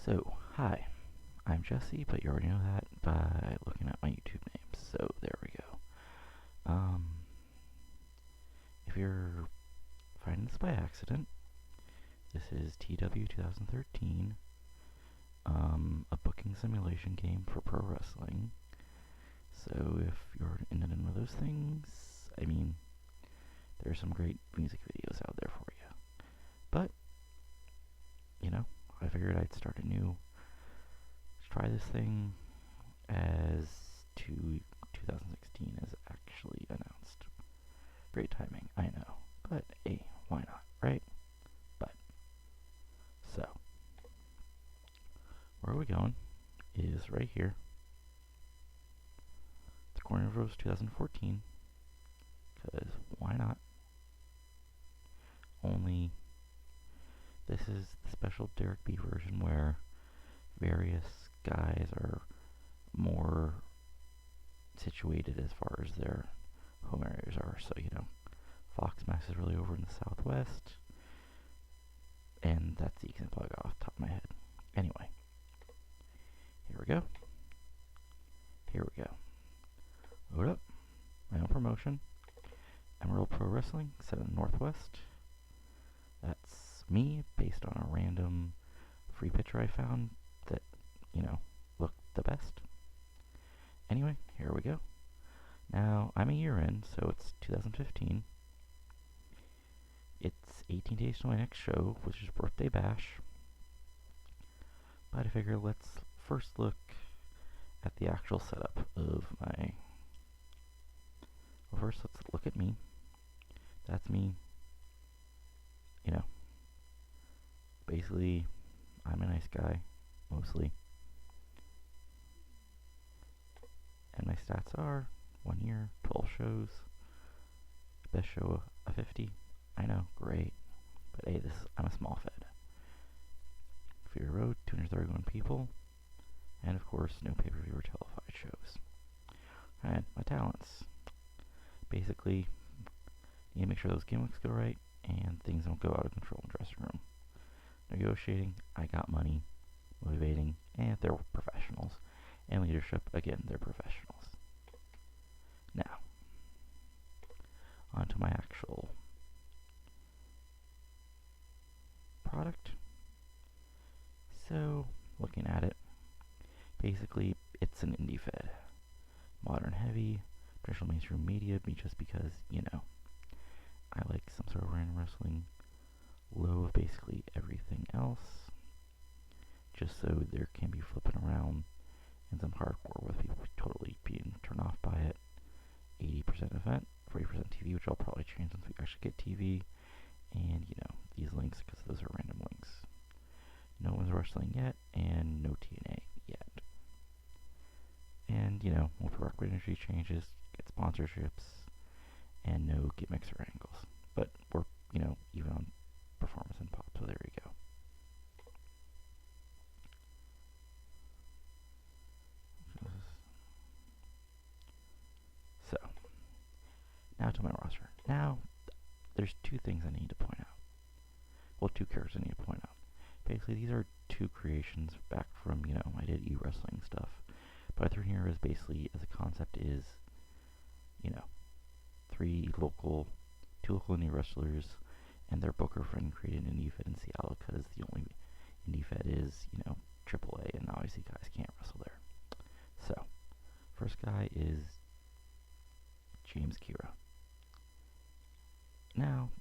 So, hi, I'm Jesse, but you already know that by looking at my YouTube name. So, there we go. If you're finding this by accident, this is TEW 2013, a booking simulation game for pro wrestling. So, if you're into one of those things, I mean, there's some great music videos out there for you. But, I figured I'd start try this thing as 2016 is actually announced. Great timing, I know. But hey, why not, right? But, so, where are we going is right here. It's Corner of Rose 2014, because why not? Only, this is the special Derek B version where various guys are more situated as far as their home areas are. So, Fox Max is really over in the southwest, and that's the example I got off the top of my head. Anyway, here we go. Load up my own promotion, Emerald Pro Wrestling, set in the Northwest. That's me, based on a random free picture I found that, looked the best. Anyway, here we go. Now, I'm a year in, so it's 2015. It's 18 days to my next show, which is Birthday Bash. But I figure let's first look at the actual setup of my... Well, first let's look at me. That's me. Basically, I'm a nice guy, mostly. And my stats are 1 year, 12 shows, best show a 50. I know, great. But hey, I'm a small fed. Fury Road, 231 people. And of course, no pay-per-view or televised shows. And my talents. Basically, you need to make sure those gimmicks go right and things don't go out of control in the dressing room. Negotiating, I got money. Motivating, and they're professionals. And leadership, again, they're professionals. Now, onto my actual product. So, looking at it, basically, it's an indie fed. Modern heavy, traditional mainstream media, just because, I like some sort of random wrestling. Low of basically everything else, just so there can be flipping around and some hardcore with people totally being turned off by it. 80% event, 40% TV, which I'll probably change once we actually get TV. And, these links, because those are random links. No one's wrestling yet, and no TNA yet. And, multi-record industry changes, get sponsorships, and no gimmicks or angles. But we're, even on performance and pop, so there you go. So, now to my roster. Now, there's two things I need to point out. Well, two characters I need to point out. Basically, these are two creations back from, I did e-wrestling stuff. But I threw here as basically, as a concept is, two local indie wrestlers and their booker friend created an indie fed in Seattle because the only indie fed is, AAA, and obviously guys can't wrestle there. So, first guy is James Kira. Now,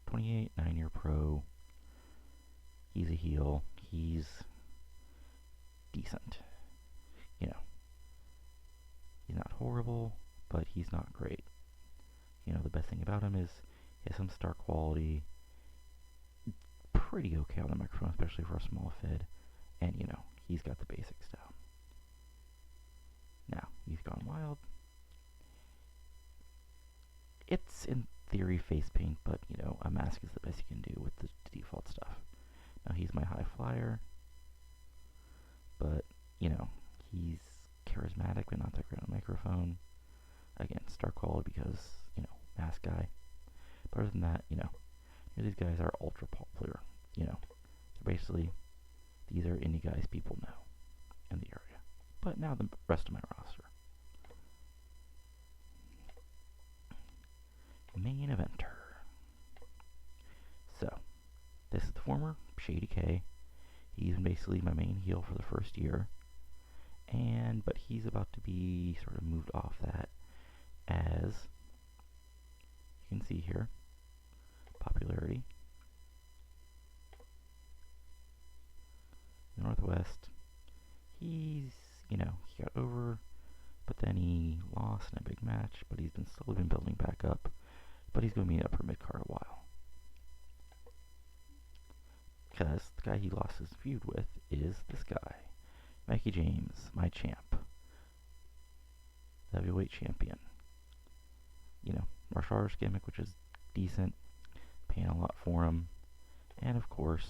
28, 9-year pro. He's a heel. He's decent. He's not horrible, but he's not great. The best thing about him is he has some star quality. Pretty okay on the microphone, especially for a small fed. And, he's got the basics down. Now, he's gone wild. It's, in theory, face paint, but, a mask is the best you can do with the default stuff. Now, he's my high flyer. But, he's charismatic, but not that great on the microphone. Again, star quality because, mask guy. But other than that, these guys are ultra popular. They're basically These are indie guys people know in the area. But now the rest of my roster. Main eventer. So, this is the former Shady K. He's basically my main heel for the first year. But he's about to be sort of moved off that, as you can see here, popularity. Northwest, he got over, but then he lost in a big match, but he's been slowly been building back up, but he's going to be up for mid-card a while. Because the guy he lost his feud with is this guy, Mikey James, my champ, the heavyweight champion. Martial arts gimmick, which is decent, paying a lot for him, and of course,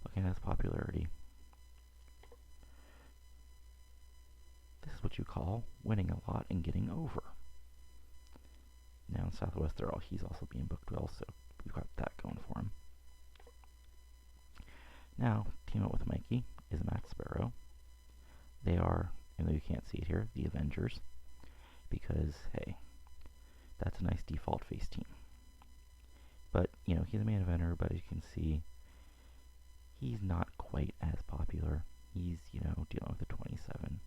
looking at his popularity, this is what you call winning a lot and getting over. Now in Southwest, he's also being booked well, so we've got that going for him. Now, team up with Mikey is Matt Sparrow. They are, even though you can't see it here, the Avengers, because, hey, that's a nice default face team. But, he's a main eventer, but as you can see, he's not quite as popular. He's, dealing with a 27,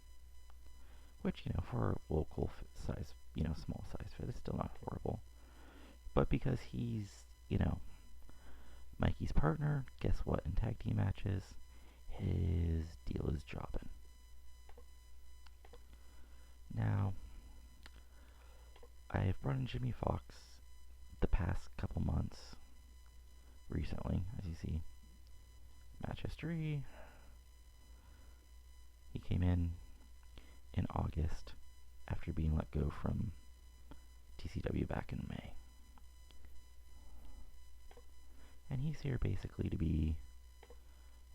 which, for a local size, small size fit, is still not horrible. But because he's, Mikey's partner, guess what? In tag team matches, his deal is jobbing. Now, I've brought in Jimmy Fox the past couple months, recently, as you see. Match history. He came in August after being let go from TCW back in May. And he's here basically to be,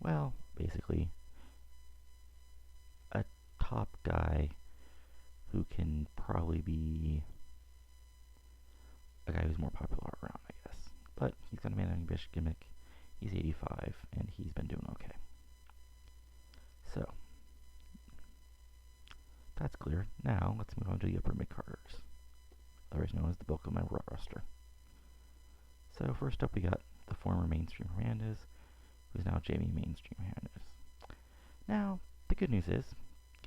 well, basically a top guy who can probably be a guy who's more popular around, I guess. But he's got a man ambition gimmick. He's 85, and he's been doing okay. So, that's clear. Now, let's move on to the upper mid-carders, otherwise known as the bulk of my roster. So, first up, we got the former Mainstream Hernandez, who's now Jamie Mainstream Hernandez. Now, the good news is,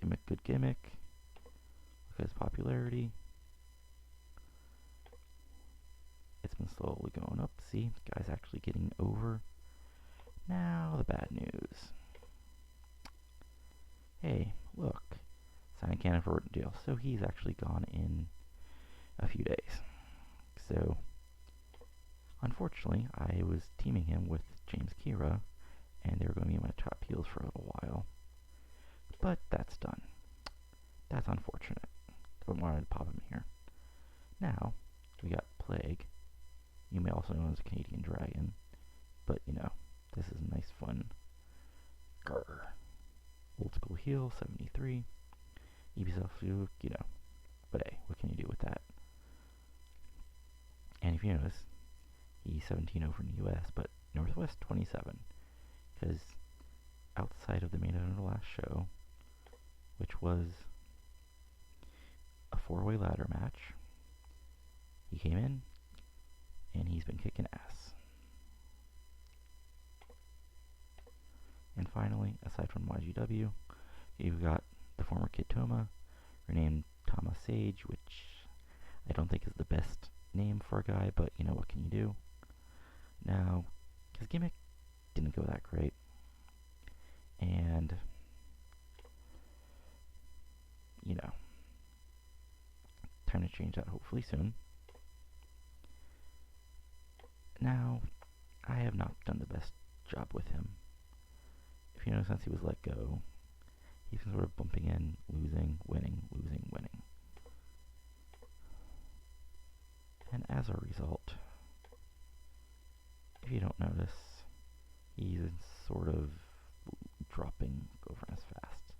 gimmick, good gimmick. Look at his popularity. It's been slowly going up. See, the guy's actually getting over. Now, the bad news. Hey, look. Signing Cannon for written deal. So he's actually gone in a few days. So, unfortunately, I was teaming him with James Kira, and they were going to be my top heels for a little while. But that's done. That's unfortunate. Don't wanted to pop him here. Now, we got Plague. You may also know him as a Canadian Dragon. But, this is a nice, fun grr. Old school heel, 73. Ubisoft Fluke, But hey, what can you do with that? And if you notice, he's 17 over in the US, but Northwest 27. Because outside of the main event of the last show, which was a 4-way ladder match, he came in, and he's been kicking ass. And finally, aside from YGW, you've got the former Kid Toma, renamed Thomas Sage, which I don't think is the best name for a guy, but what can you do? Now, his gimmick didn't go that great, and time to change that hopefully soon. Now, I have not done the best job with him. If you know, since he was let go, he's been sort of bumping in, losing, winning, losing, winning. And as a result, if you don't notice, he's sort of dropping over as fast.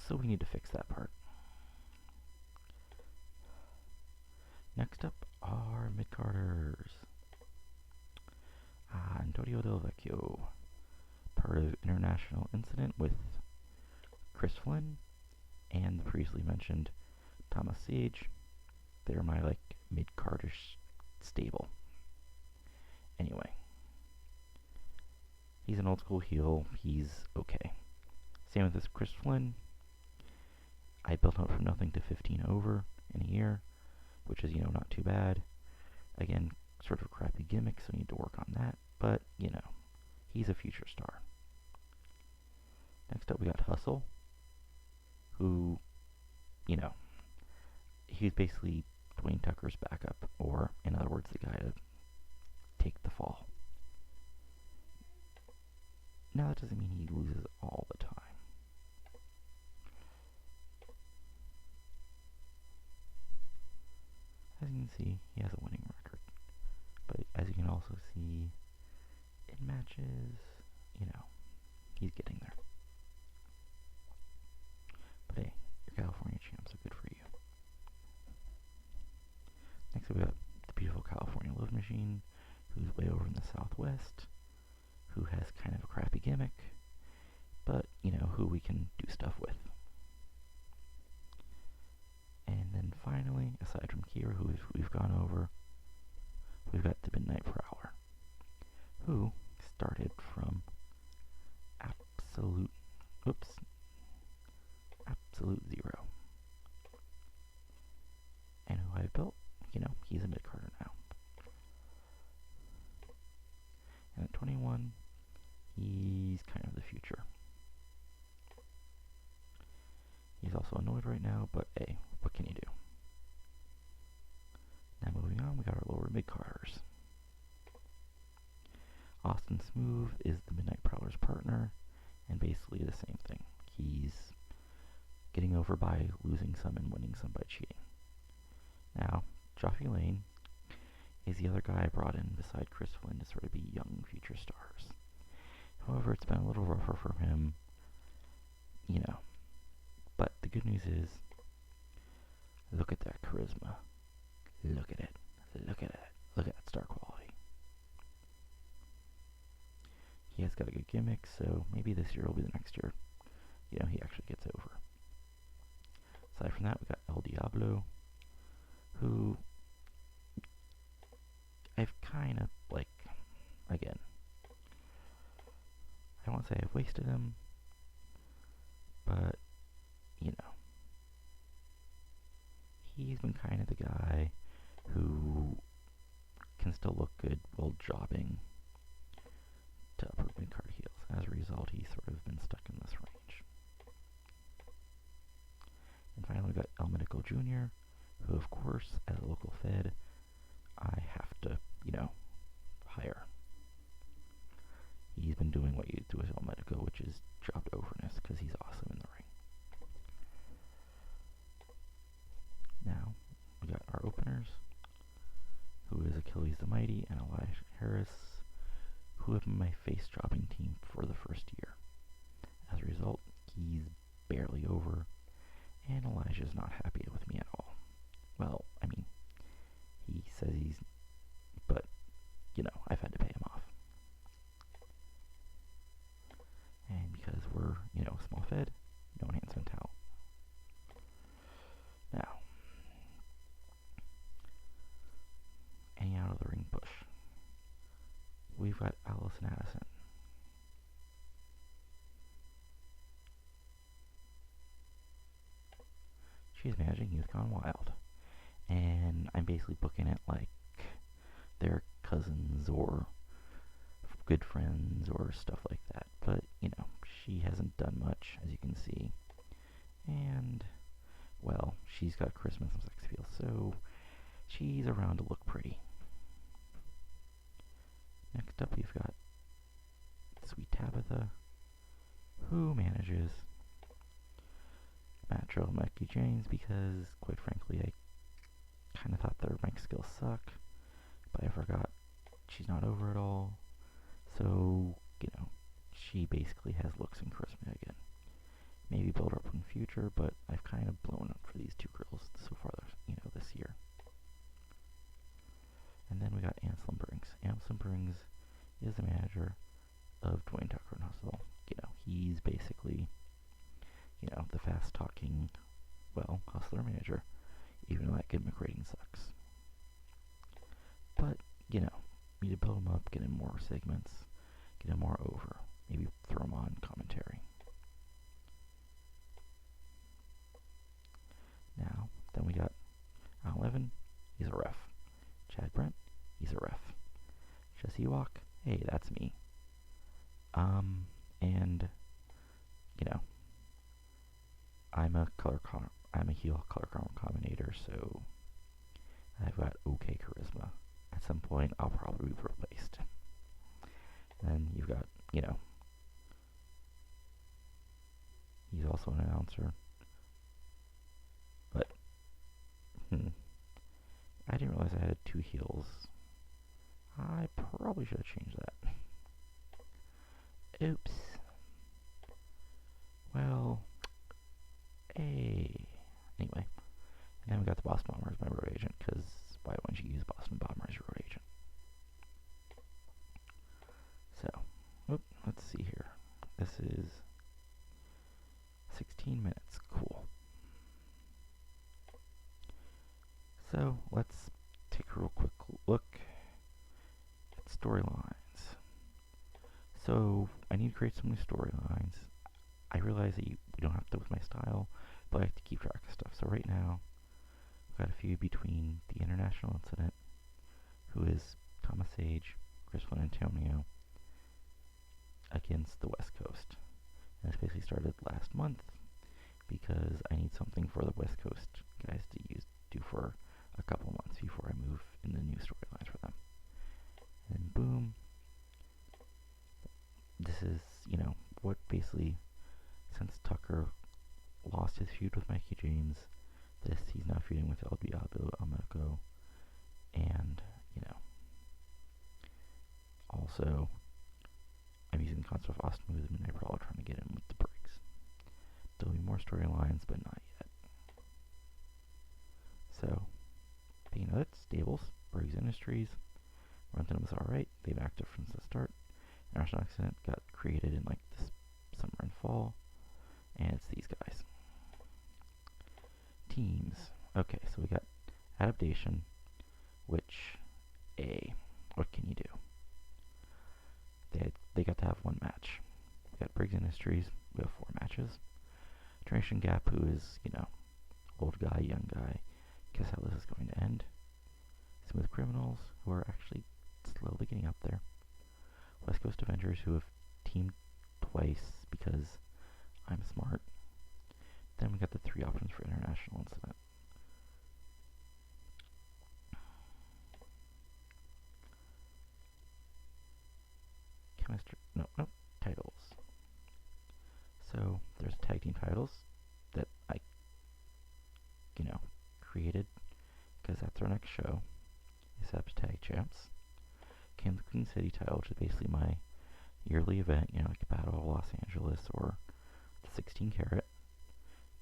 So we need to fix that part. Next up are mid-carders. Antonio Del Vecchio. sort of international incident with Chris Flynn and the previously mentioned Thomas Sage. They're my like mid-cardish stable. Anyway, he's an old school heel. He's okay. Same with this Chris Flynn. I built up from nothing to 15 over in a year, which is, not too bad. Again, sort of a crappy gimmick, so I need to work on that. But, he's a future star. Next up, we got Hustle, who, he's basically Dwayne Tucker's backup, or, in other words, the guy to take the fall. Now, that doesn't mean he loses all the time. As you can see, he has a winning record. But as you can also see, in matches, he's getting there. But hey, you're California champ, so good for you. Next we got the beautiful California Love Machine, who's way over in the Southwest, who has kind of a crappy gimmick, but, who we can do stuff with. And then finally, aside from Kira, who we've gone over, we've got the Midnight Prowler, who started from absolute zero. And who I built, he's a mid-carder now. And at 21, he's kind of the future. He's also annoyed right now, but hey, what can you do? Now moving on, we got our lower mid-carders. Austin Smooth is the Midnight Prowler's partner, and basically the same thing. He's getting over by losing some and winning some by cheating. Now, Joffy Lane is the other guy I brought in beside Chris Flynn to sort of be young future stars. However, it's been a little rougher for him, But the good news is, look at that charisma. Look at it. Look at it. Look at that star quality. He has got a good gimmick, so maybe this year will be the next year, he actually gets over. Aside from that, we got El Diablo, who I've kind of, again, I don't want to say I've wasted him, but, he's been kind of the guy who can still look good while jobbing to upper mid-card heels. As a result, he's sort of been stuck in this range. And finally, we got El Medico Jr., who, of course, as a local Fed, I have to, hire. He's been doing what you do with El Medico, which is jobbed overness, because he's awesome in the ring. Now, we got our openers, who is Achilles the Mighty and Elijah Harris, who have been my face jobbing team for the first year. As a result, he's barely over, and Elijah's not happy with me at all. Well, he says he's, but, I've had to pay him off. And because we're, small fed, no enhancement towel. Now, hanging out of the ring push, we've got Allison Addison. She's managing Youth Gone Wild, and I'm basically booking it like they're cousins or good friends or stuff like that, but, she hasn't done much, as you can see, and, well, she's got charisma and some sex appeal, so she's around to look pretty. Next up, we've got Sweet Tabitha, who manages Matro and Becky James, because, quite frankly, I kind of thought their mic skills suck, but I forgot she's not over at all, so, she basically has looks and charisma again. Maybe build her up in the future, but I've kind of blown up for these two girls so far, this year. And then we got Anselm Briggs. Anselm Briggs is the manager of Dwayne Tucker and Hustle, he's basically, the fast-talking, hustler manager, even though that gimmick rating sucks. But, need to build him up, get him more segments, get him more over, maybe throw him on commentary. Now, then we got Al Levin, he's a ref. Chad Brent, he's a ref. Jesse Walk, hey, that's me. And, I'm a heel color commentator, so I've got okay charisma. At some point, I'll probably be replaced. And you've got, he's also an announcer. But, I didn't realize I had 2 heels. I probably should have changed that. Oops. Well, hey. Anyway, and then we got the Boston Bomber as my road agent, because why wouldn't you use Boston Bomber as your road agent? So, let's see here. This is 16 minutes. Cool. So, let's take a real quick look at storylines. So, I need to create some new storylines. I realize that we don't have to with my style, but I like to keep track of stuff. So right now, we've got a feud between the International Incident, who is Thomas Sage, Chris Antonio, against the West Coast. And this basically started last month, because I need something for the West Coast guys to do for a couple months before I move in the new storylines for them. And boom, this is, what basically, since Tucker lost his feud with Mikey James, he's now feuding with El Diablo Almeco, and, also, I'm using the concept of Austin with him, and I'm probably trying to get him with the breaks. There'll be more storylines, but not yet. So, being that stables, Briggs Industries, Renton was alright, they've acted since the start. International Accident got created in this summer and fall, and it's these guys. Teams. Okay, so we got Adaptation, which, what can you do? They got to have 1 match. We got Briggs Industries, we have 4 matches. Generation Gap, who is, old guy, young guy. Guess how this is going to end. Smooth Criminals, who are actually slowly getting up there. West Coast Avengers, who have teamed twice because I'm smart. Then we got the 3 options for International Incident. Titles. So there's tag team titles that I, created because that's our next show. Except Tag Champs. King City title, which is basically my yearly event, like Battle of Los Angeles or the 16 Carat.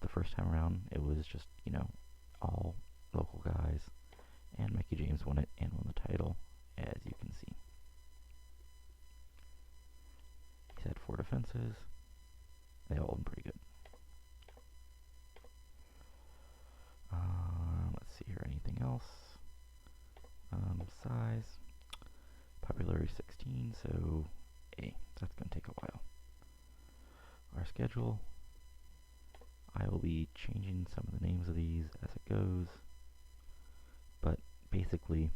The first time around, it was just, all local guys, and Mickey James won it and won the title, as you can see. He's had 4 defenses. They all went pretty good. Let's see here, anything else? Size. Popularity 16, so that's going to take a while. Our schedule. I will be changing some of the names of these as it goes. But basically,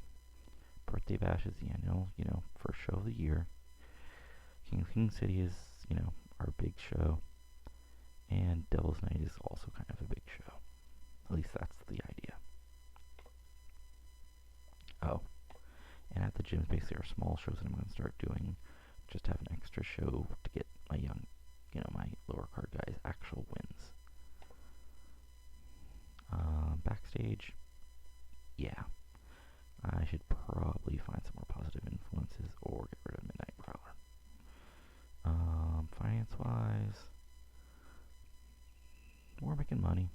Birthday Bash is the annual, first show of the year. King City is, our big show. And Devil's Night is also kind of a big show. At least that's the idea. Oh, and at the gyms, basically are small shows that I'm going to start doing. Just have an extra show to get my my lower card guys actual wins. Backstage, yeah. I should probably find some more positive influences or get rid of Midnight Prowler. Finance-wise, we're making money.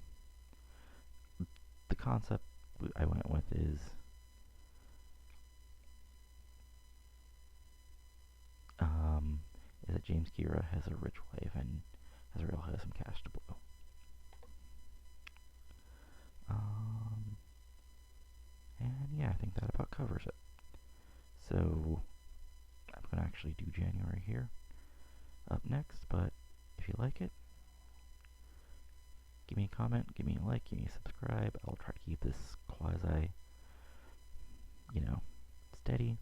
The concept I went with is is that James Gira has a rich wife and Azrael has some cash to blow. And yeah, I think that about covers it. So I'm going to actually do January here up next, but if you like it, give me a comment, give me a like, give me a subscribe. I'll try to keep this quasi, steady.